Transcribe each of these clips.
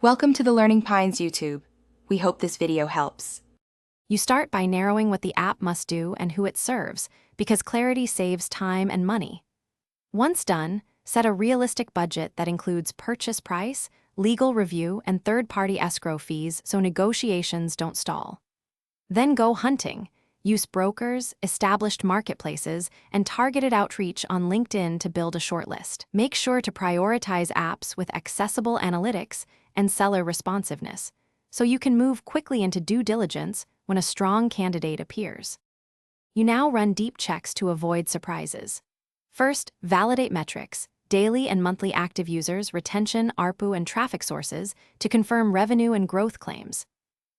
Welcome to the Learning Pines YouTube. We hope this video helps. You start by narrowing what the app must do and who it serves, because clarity saves time and money. Once done, set a realistic budget that includes purchase price, legal review, and third-party escrow fees so negotiations don't stall. Then go hunting. Use brokers, established marketplaces, and targeted outreach on LinkedIn to build a shortlist. Make sure to prioritize apps with accessible analytics and seller responsiveness, so you can move quickly into due diligence when a strong candidate appears. You now run deep checks to avoid surprises. First, validate metrics, daily and monthly active users, retention, ARPU, and traffic sources to confirm revenue and growth claims.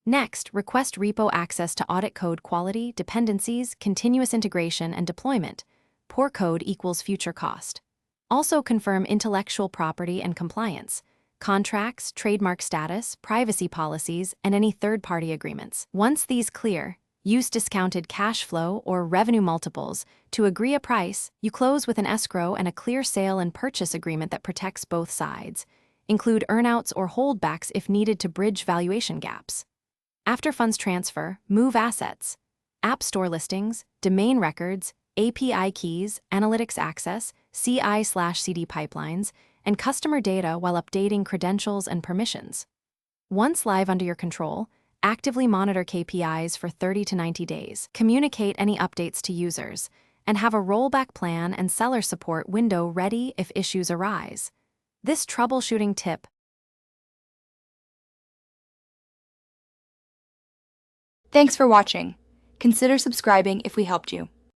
Next, request repo access to audit code quality, dependencies, continuous integration, and deployment. Poor code equals future cost. Also confirm intellectual property and compliance, contracts, trademark status, privacy policies, and any third-party agreements. Once these clear, use discounted cash flow or revenue multiples to agree a price. You close with an escrow and a clear sale and purchase agreement that protects both sides. Include earnouts or holdbacks if needed to bridge valuation gaps. After funds transfer, move assets, App Store listings, domain records, API keys, analytics access, CI/CD pipelines, and customer data while updating credentials and permissions. Once live under your control, actively monitor KPIs for 30 to 90 days, communicate any updates to users, and have a rollback plan and seller support window ready if issues arise. This troubleshooting tip Thanks for watching. Consider subscribing if we helped you.